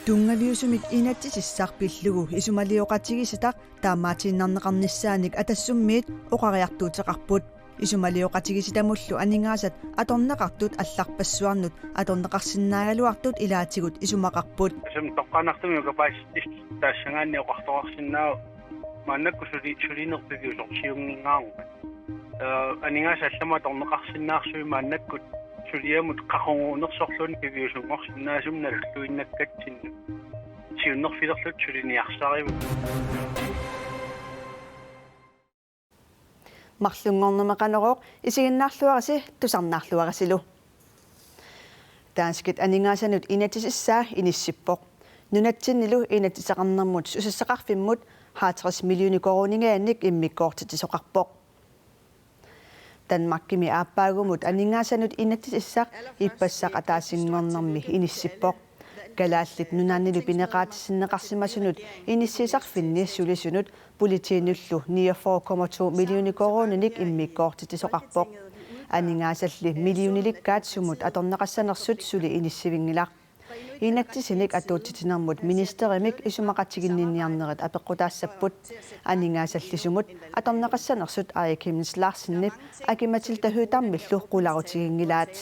Tungaviusumik inatsisissarpillugu isumaliоqatigisitaq taammaatiinnarneqarnissaanik atassummiit oqariartuuteqarput isumaliоqatigisиtamуллу анингаасат аторнеқартут алларпассуарнут аторнеқарсиннаагалуартут илаатигут исумақарпут сум тоққанартуми капааситис таассангаанни оқарторарсиннаау мааннакку сулинерпигиулорсиунгингаару анингааса аллама аторнеқарсиннаарсуи мааннаккут сулиамут қахонгуунерсорлуни пивиусунгорсинаасумналерлуиннаккатсинну сиуннерфилерлут сулиниарсариву марлунгорнемақанероқ исигиннаарлуараси тусарнаарлуарасилу таанскит анингаасанут инатисиссаа иниссиппоқ нунатсиннилу инатисақарнэрмут сусассақарфиммут 50 миллиони коронингаанник иммиккоортитисоқарпоқ Danmarkimi ааппаагумут анингаасанут инатисиссақ иппассақ атаасингорнэрми иниссиппоқ галааллит нунааннилу пинеқаатиссиннеқарсимасунут иниссисарфинни сулисунут политиинуллу 49,2 миллиони корониник иммиккоортитисоқарпоқ анингаасалли миллиониликкаат сумут аторнеқассанерсут сули иниссивингилақ инаттисиник атуутитинермут министеримик исумақатигиннинниарнерит апеққутаассаппут анингаасаллисумут аторнеқассанерсут аякимнслаарсиннип акиматилтахуутармиллу қуларутигингилаат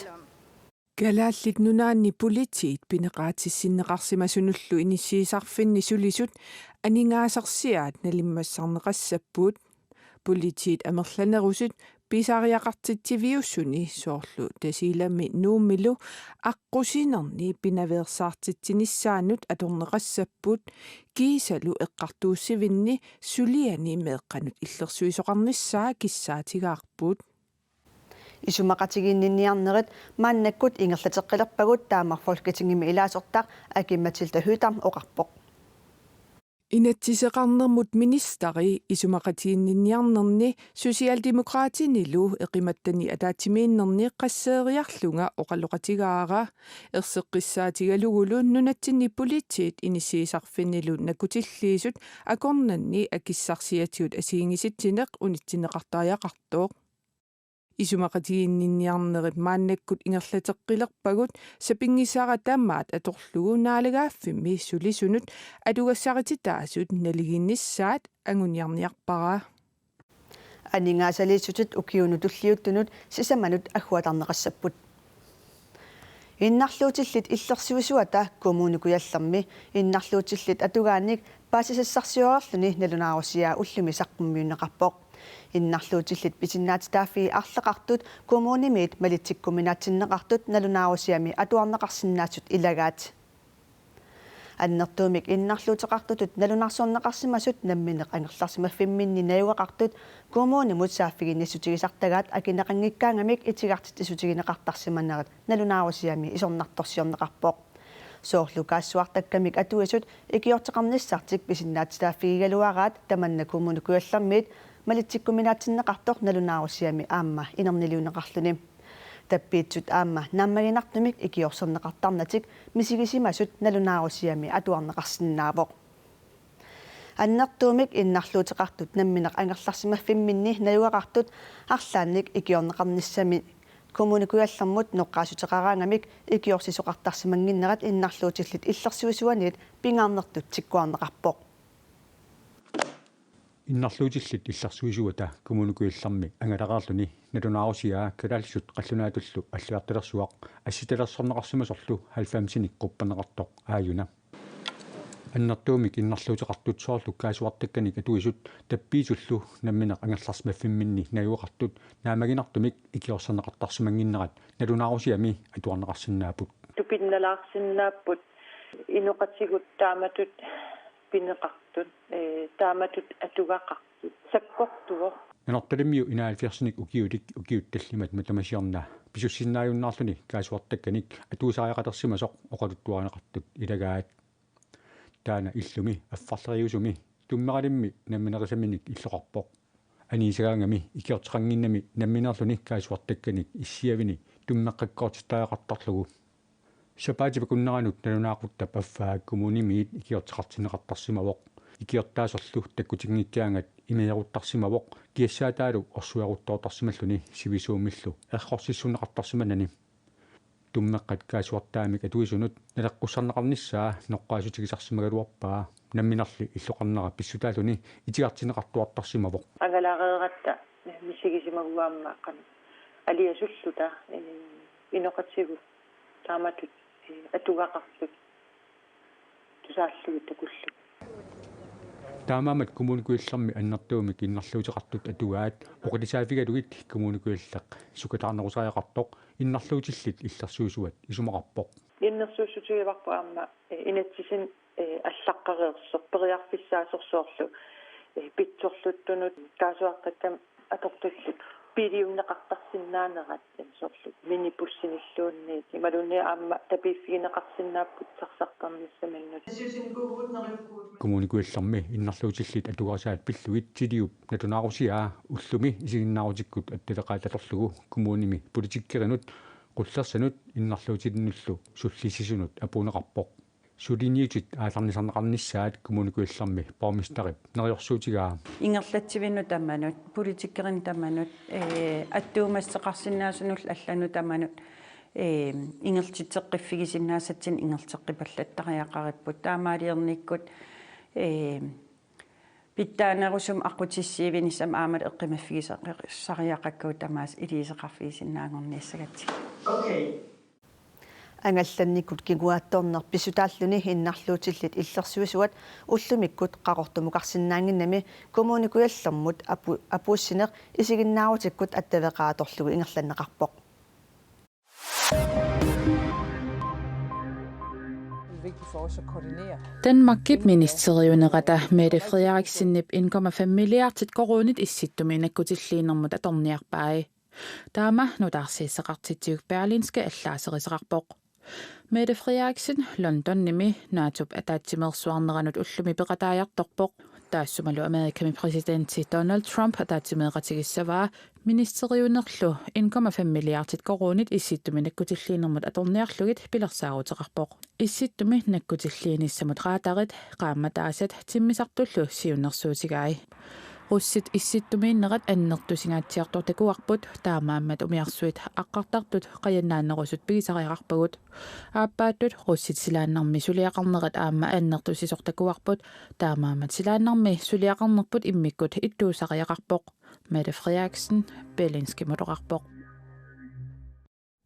галааллит нунаанни политиит пинеқаатиссиннеқарсимасунуллу иниссиисарфинни сулисут анингаасарсиаат налиммассарнеқассаппут политиит амерланерусут писариақартитсивиуссуни соорлу тасиламми нууммилу аққусинерни пинаверсаартитсиниссаанут аторнеқассаппут кисалу эққартууссивинни сулиани меэққанут иллерсуисоқарниссаа киссаатигаарпут исумақатигиннинниарнерит мааннаккут ингерлатеққилерпагут таамар фолкетингими илаасортақ акимматилтахуутарм оқарпоқ инатсисеқарнермут министери исумақатигиннинниарнерни сосиалдемократинилу эқиматтани атаатимииннерни қассеериарлунга оқалоқатигаара ерсеққиссаатигалугулу нунатсинни политиит иниссиисарфиннилу накутиллиисут акорнанни акиссарсиатиут асиингиситсинеқ унитсинеқартариақартоқ исумақатигиннинниарнерит мааннаккут ингерлатеққилерпагут сапингисара таамаат аторлугу наалагааффимми сулисунут атугассарититаасут налигинниссаат ангуниарниарпара анингаасалииссутит укиуну туллиуттунут сисаманут аггуатарнеқассаппут иннарлуутиллит иллерсуисуата коммуникуяллерми иннарлуутиллит атугаанник паасисассарсиорерлуни налунаарусиа уллуми саққуммиуннеқарпоқ иннарлуутиллит писиннаатитааффи арлеқартут коммунимиит малитсиккуминаатсиннеқартут налунаарусиами атуарнеқарсиннаасут илагаат аннертуумик иннарлуутеқартутут налунаарсуарнеқарсимасут намминеқ ангерларсимаффимминни наюақартут коммунимут сааффигинниссутигисартагаат акинеқангиккаангамик итигартит исутигинеқартарсиманерат налунаарусиами исорнарторсиорнеқарпоқ соорлу каассуартаккамик атуисут икиортеқарниссартик писиннаатитааффигигалуараат таманна коммуникуяллермиит малитсиккуминаатсиннеқартор налунаарусиами аама инернилиунеқарлуни таппиитсут аама наммагинартумик икиорсернеқартарнатик мисигисимасут налунаарусиами атуарнеқарсинаавоқ аннертуумик иннарлуутеқартут намминеқ ангерларсимаффимминни наюақартут арлаанник икиорнеқарниссами коммуникуяллермут ноққаасутеқараангамик икиорсисоқартарсимангиннерат иннарлуутиллит иллерсуисуаниит пингаарнертут тиккуарнеқарпоқ иннарлуутиллит илларсуисуата коммуникуилларми ангалақаарлуни налунаарусиаа калааллисут қаллунаатуллу аллуарталерсуақ асситалерсорнеқарсимасорлу 90-синик қуппанеқартоқ ааюна аннертуумик иннарлуутеқартут соорлу каасуартакканик атуисут таппиитуллу намминеқ ангерларсимаффимминни наюақартут наамагинартумик икиорсернеқартарсимангиннерат налунаарусиами атуарнеқарсинаапут тупинналаарсинааппут инуқатсигут тааматут пинеқартут тааматут атугақартут саккортуво нанарталиммиу инаалфиарсиник укиутталлимат матамасиорна писуссиннааюннаарлуни каасуартакканик атуусариақатерсимасоқ оқалуттуарнеқартут илагаат таана иллуми аффарлериусуми туммералимми намминерисаминик иллоқарпоқ аниисагаангами икиортеқангиннами намминерлуни каасуартакканик иссиавини туммеққаккоортистаақартарлугу сапаатипакуннеранут налунаақуттап аффаа коммунимиит икиортеқартинеқартарсимавоқ икиортаасорлу таккутингиккаангат имееруттарсимавоқ киассаатаалу орсуаруттоортарсималлуни сивисуумиллу эрхорсиссунеқартарсиманани tummeqqat kaasuartaamik atuisunut nalaqqussarnaqarnissaa noqqaasutigisarsimagaluarpaa намминарли иллоқарнера писсутаалуни итиартинеқартуартарсимавоқ агалаареератта мисигисимагуааммааққан алиасуллута иноқатсигу тааматут атугақарлут тусааллугит такуллу таамаамат коммуникуилларми аннартуумик иннарлуутеқартут атугаат оқилисаафигалугит коммуникуиллақ сукатаарнерусааяқартоқ иннарлуутиллит иллерсуусуат исумақарпоқ иннерсуусутигиварпу аама инатсисин аллаққареерсоқ периарфиссаасорсоорлу питсорлуттунут каасуаққаккам атортуллут пилиуннеқартарсинаанерат соорлу минипуссиниллуунни ималунни аама тапииффигинеқарсинааппут сарсартарниссаминнут коммуникуилларми иннарлуутиллит атугарсаат пиллугит тилиуп натунаарусиаа уллуми исигиннаарутиккут атталеқааталорлугу коммуними политиккеринут qullersanut innarluutinullu sullissisунут апунеқарпоқ сулиниутит ааларнисарнеқарнissaat коммуникуилларми пармистарip нериорсуутигаа ингерлатсивинну тамманут политиккерин тамманут аттуумассеқарсинаасунул аллану тамманут ингертитеққиффигисиннаасатсин ингертеққипаллаттариақариппут таамаалиерниккут питтаанерусум аққутиссиивинissam аамат эққимаффигисақариақаккуу тамаас илисеқарфигисиннаангорниассагатсиг окей ангалланниккут кигуаатторнер писутааллуни иннарлуутиллит иллерсуисуат уллумиккут қақортумукарсинаангиннами коммуникуяллэрмут апууссинеқ исигиннаарутиккут аттавеқааторлугу ингерланнеқарпоқ Danmark-ministeriunerata Mette Frederiksen 1,5 milliardet korunit issittumin akkutilliinermut atorniarpai. Taama nutarsiissaqartitiuk Berlinske allaaserisaqarpoq. Mette Frederiksen Londonnimi naatup ataatsimersuarneranut ullumi peqataajartorpoq. Taassumalu Amerikami presidentti Donald Trump ataatsimeeqatigissavaa ministeriunerlu 1,5 milliardet korunit issittumin akkutilliinermut atorniarlugit pilersaaruteqarpoq. Issittumi nakkutilliinissamut raatarit qaamataasat timmisartullu siunnersuutigai. Russit issittumiinnerat annertusingaatiartortakuarput taamaammat umiarsuit aqqartartut qayannaannerusut pigisariaqarpagut aappaattut russit silaannarmi suliaqarnerat aamma annertusisortakuarput taamaammat silaannarmi suliaqarnerput immikkut ittuusariaqarpoq Mette Frederiksen Berlingske moderaqarpoq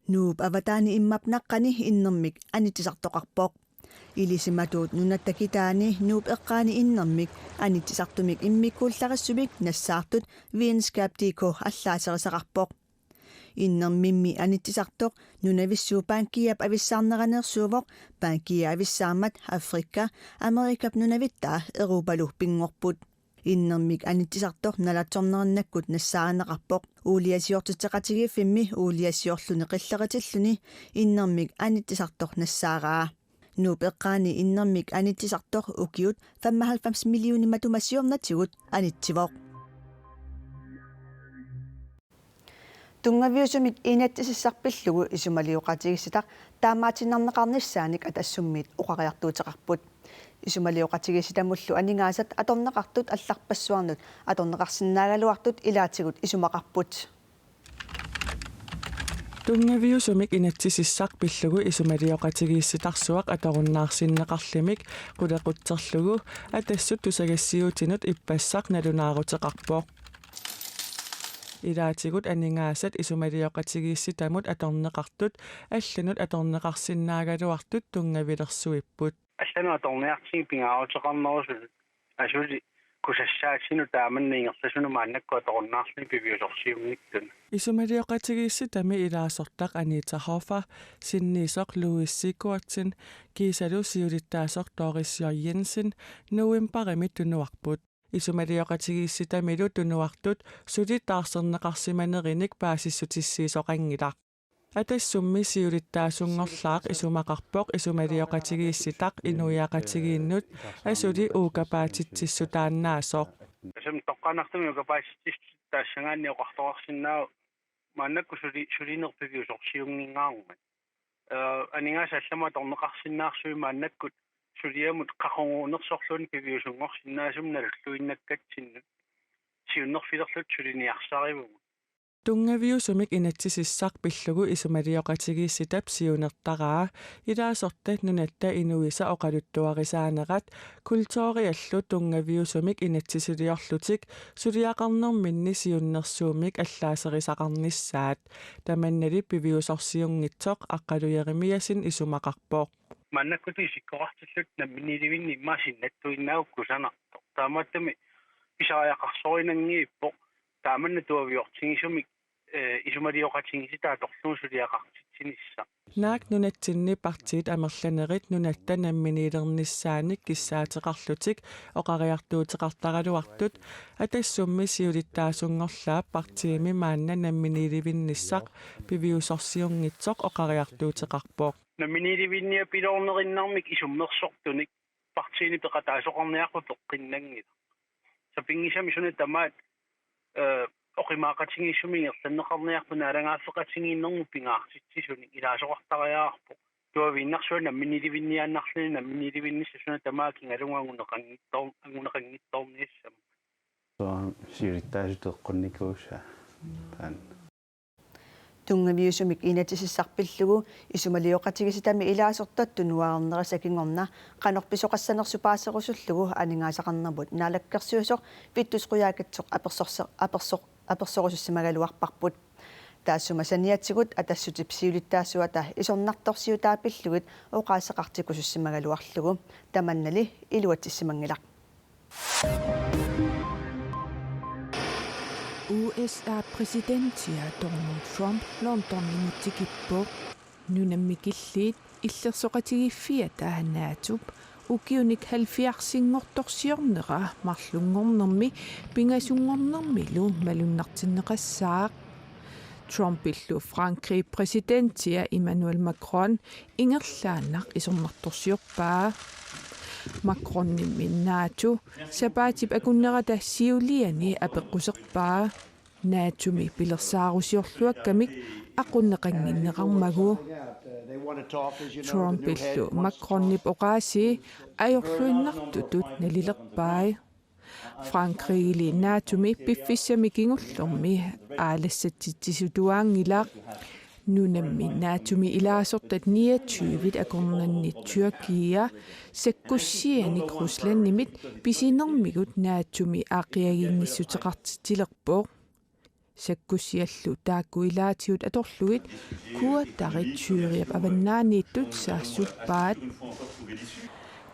Nuup avataani immapnaqqani innermik anitisartoqarpoq Ilisimatuut nunattakitaani nuup eqqaani innermik anitisartumik immikkuullaqassumik nassaartut videnskab.dk allaaserisaqarpoq innermimmi anitisartoq nunavissuu pankkiap avissaarneranersuuvoq pankkia avissaarmat Afrikka Amerikap nunavittaa Europalu pingorput innermik anitisartoq nalatsornerinnakkut nassaaranneqarpoq uuliasiortutteqatigifimmi uuliasiorluni qilleritilluni innermik anitisartoq nassaaraa Nuup eqqaani innermik anitisartoq ukiut 95 millioni matumasiornatigut anitsivoq Tungaviusumik inatsissarpillugu isumaliuqatigissitaq taamaatinarneqarnissaanik atassummiit uqariartuuteqarput isumaliuqatigissitamullu aningaasat atorneqartut алларпассуарнут аторнеқарсинаагалуартут илаатигут исумақарпут Tungaviusumik inatsissarpillugu isumaliuqatigiissitарсуақ аторуннаарсиннеқарлимик qulaqutserlugu atassut tusagassiutinut ippassaq nalunaaruteqarpoq ilaatigut aningaasat isumaliuqatigiissitamut atorneqartut алланут аторнеқарсинаагалуартут tungavilersuipput аллану аторниартсиг пингаарутеқарнерусул асули кусассаатсину тааманниингерласуну мааннакку аторуннаарлни пивиусорсиумниктун isumaliuqatigiissitami ilaasortaq Anita Hoffer sinniisoq Louis Sigurdsson kiisalu siulittaasoq Doris Jensen nuimparimi tunuarput isumaliuqatigiissitamilu tunuartut sulitaarserneqarsimanerinik paasissutissiisoqangilaq atassummi siulittaasungorlaaq isumaqarpoq isumaliuqatigiissitaq inuiaqatigiinnut asuli uukapaatitsissutaannaasoq асум тоққанартуми укапааситис таассангаанни оқарторарсинаа мааннакку сулинерпивиусорсиунгингаарумат анигааса аллама торнеқарсинаарсуи мааннаккут сулиамут қақонгуунерсорлуни пивиусунгорсинаасум налуллуиннаккатсиннут сиуннерфилерлут сулиниарсаривугу Tungaviusumik inatsisissaq pillugu isumalioqatigiissitap siunertaraa ilaasortat nunatta inuisa oqaluttuarisaanerat kultooriallu tungaviusumik inatsisiliorlutik suliaqarnerminni siunnersuumik allaaserisaqarnissaat tamannali piviusorsiungitsoq aqqalujerimiasin isumaqarpoq маннаккути сиккоқартиллут намминиливинни маасиннаттуиннауккусанарто таамааттами писариақарсоринангииппо тааманна туавиортигисумик исумалиоқатигиситаа торлуусулиақартитсинисса наак нунатсинни партиит амерланерит нунатта намминилернissaаник киссаатеқарлутик оқариартуутеқартаралуартут атассумми сиулиттаасунгорлаа партиими маанна намминиливиннissaq пивиусорсиунгитсоқ оқариартуутеқарпоқ намминиливинниа пилоорнериннармик исуммерсортуник партиини пеқатаасоқарниарпу тоққиннангила сапингисами суна тамаат оқимаақатингиссумингерланнеқарниарпу наалангааффеқатингииннэрму пингаартитсисуни илаасоқартариаарпу туавииннарсуа намминиливинниааннарлуни намминиливиннисса суна тамаакин алунгаагунеқангиттоорниассама so siurittaasutеққунникууса таан тунгавиусумик инатисиссарпиллугу исумалиоқатигиситами илаасортатту нуаарнерасакингорна канорписоқассанерсу паасерусуллугу анингаасақарнермут наалаккерсуусоқ виттусқуяакатсоқ аперсорусуссимагалуарпарпут таассума саниатсигут атассутип сиулиттаассуата исорнарторсиутаапиллугит оқаасақартикусуссимагалуарлугу таманнали илуатсиссимангилақ USA-præsidenttia Donald Trump London-minuttikippo nunamikilliit иллерсоqatigiffiata naatup ukiunik 70-ngortorsiornera marlungornermi pingasungornermilu malunnartinneqassaaq Trumpillu Frankrig præsidenttia Emmanuel Macron ingerlaannaq isornartorsiorpaa Macronin NATO sabatip akunnerata siuliani apeqquserpaa naatumi pilersaarusiorluakkamik aqunneqanginneqarmagu Trumpillu Macronip oqaasi ajorluinnartutut nalilerpai Frankrigili naatumi piffissamikingullormi aalassatitsisutuaangilaq nunammi naatumi ilaasortat 29 akornanni Tyrkia sakkussianik Ruslannimit pisinermigut naatumi aaqiaginnissutеqartitilerpoq sakkussiallu taakku ilaatiut atorlugit kuattarit Syriap avannaaniittut saassuppaat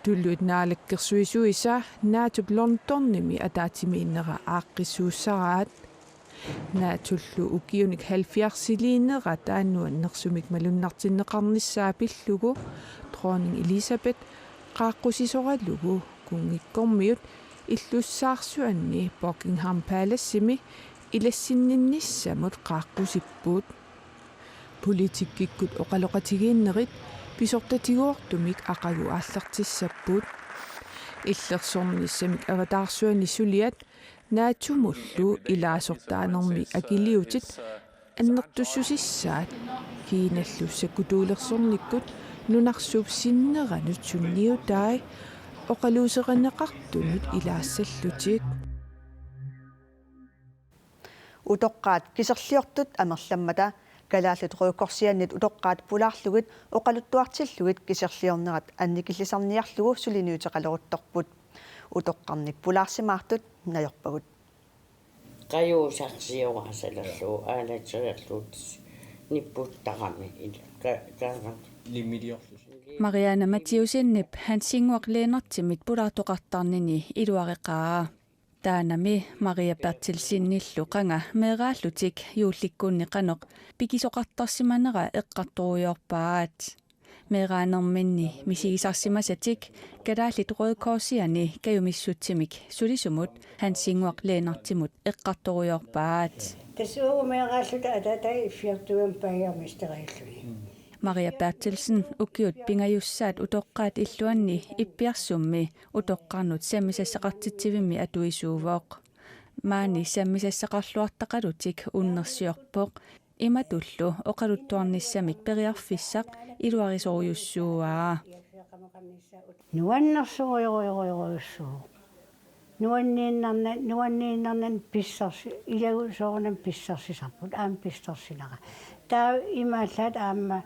tulluit naalakkersuisuisa naatup Londonnimi ataatimiinnera aaqqissuussaraat naatullu ukiunik 70-liinera taannuannersumik malunnartinneqarnissaapillugu dronning Elizabeth qaaqqusisоралугу kungikkormiut illussaarsuanni Buckingham Palace-imi ilassinnиннissamut qaaqqusippuut politikkikut oqaloqatigiinnerit pisortatiguortumik aqagu aallartissappuut иллерсорнissamik avataarsuani suliat naatumullu ilaasortaanermi akiliutit annertussusissaat kiinallu sakkutuulersornikkut nunarsuup sinneranut sunniutai oqaluuseqaneqartunut ilaassallutik utoqqaat kiserliortut amerlammata kalaallut ruukkorsiannit utoqqaat pulaarlugit oqaluttuartillugit kiserliornerat annikillisarniarlugu suliniuteqaleruttorput utoqqarnik pulaarsimaartut najorpagut qajuusarsiuarsalerlu aalateriarluut nipputtaqami Mariana Mathiusinnip hansinguaqleenertimit pulaartoqartarnini iluareqaa taanami Maria Bertilsinnillu qanga meeraallutik juullikkuunniqanoq pikisoqartarsimanera eqqartoruyorpaat meeraanerminni misigisarsimasatik kalaallit rødkorsiani kajumissutsimik sulisumut hansinguaqleenertimut eqqartoruyorpaat tasuugu meeraalluta atatai fiartuam paiarmisterialluni Maria Bertilsen ukiut pingajussaat utoqqaat illuanni ippiarsummi utoqqarnut sammisassaqartitsivimmi atuisuuvoq maani sammisassaqarluartaqalutik unnersiorpoq imatullu oqaluttuarnissamik periarfissaq iluarisorujussuuaa nuannersuuyoruyoruyorussuu nuanniinnernan pissarsi ilagu soornan pissarsiserput aam pissarsinara taa imaallaat aamma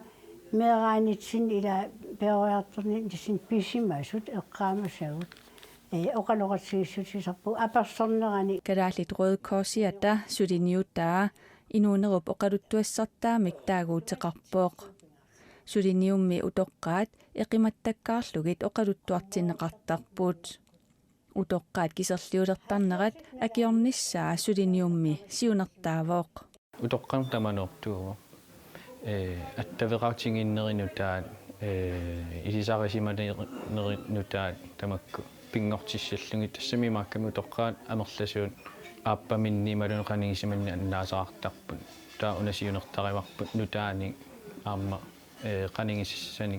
meeraanitsin ila peoriartorni tissin pissimaasut eqqaamasagut oqaloqatsigissutisarpu apersornerani Kalaallit Røde Korsiata suliniuttaa inuunerup oqaluttuassartaamik taaguuteqarpooq. Suliniummi utoqqaat eqimattakkaarlugit oqaluttuartinneqartarpuut. Utoqqaat kiserliulertarnerat akiornissaa suliniummi siunertaavooq. Utoqqan tamanortuugu attaverautiginnerinutaa isisarisimanernutaa tamakku pingortissallungit tassamimaakkamu utoqqaat amerlasuun aappaminniimalun qanigissimanni annaasaqartarput taa unasiunertarimarput nutaani aamma qanigissani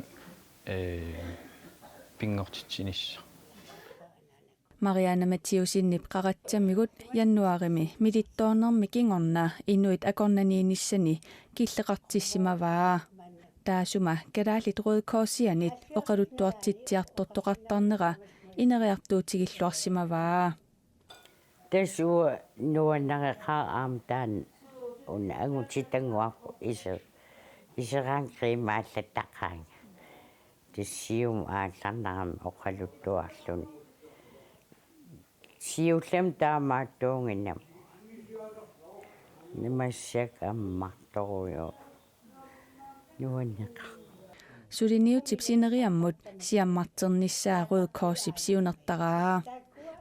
pingortitsinissa Marianne Mathiusinnip qaratsammigut jannuarimi milittoornermi kingorna inuit akornaniinissani killeqartissimavaa taasuma kalaallit Røde Korsianit oqaluttuartitsiartortoqartarnera ineriartuutigilluarsimavaa tasuu nuannareqaa aamtaan un angutitanguarpu iseraan kriimaallattaqaanga tissium aallarnaram oqaluttuarlun siullam taamaattuunginnam nimassak ammartoruyo nuanneqa Suliniutip sineriammut siammarternissaa Røde Korsip siunertaraa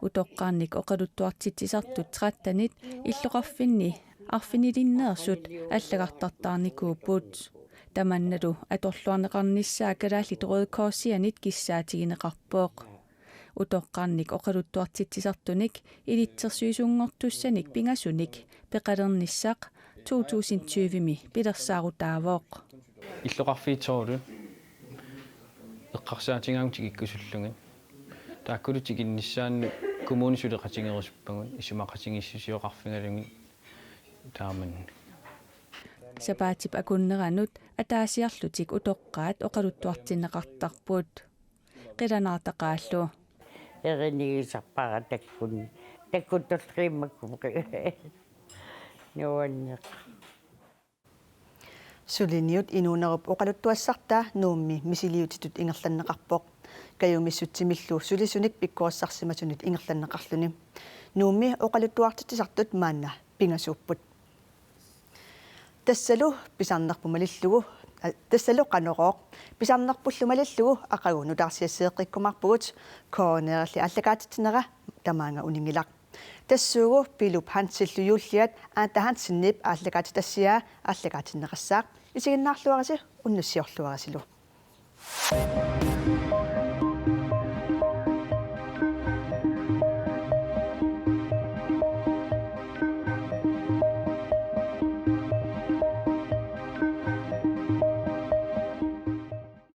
utoqqaarnik oqaluttuartitsisartut 13 illoqarfinni arfinilinnerassut allaqartartaarnikuuput tamannatu atorluarneqarnissaa kalaallit Røde Korsianit kissaatigineqarpooq utoqqaarnik oqaluttuartitsisartunik ilitsersuisungortussanik pingasunik peqalernissaq 2020mi pilersaarutaavooq illoqarfiitsoorlu eqqarsaatigaamtik ikkusullungin taakkulutiginnissaannu kommunisuleqatigerusppagun isumaqatigissusioqarfingalungin taaman Sapaatip akunneranut ataasiarlutik utoqqaat oqaluttuartinneqartarput qilanaartaqaallu erinigisarpara takkuttorriimmakkum nuanneq Suliniut inuunerup oqaluttuassartaa nuummi misiliutitut ingerlanneqarpoq kayumissutsimillu sulisunik pikkuassarsimasunit ingerlanneqarluni nuummi oqaluttuartitisartut maanna pingasuupput tassalu pisarnerpumalillugu tassalu qanoqooq pisarnerpullumalillugu aqagu nutarsiassieqqikkumarpugut koonerli allakaatitnera tamaanga uningilaq tassuugu pilup hanssilluyuulliat aatahanssinnip aallakaatitassia aallakaatinneqassaaq isiginnaarluarasi unnussiorluarasilu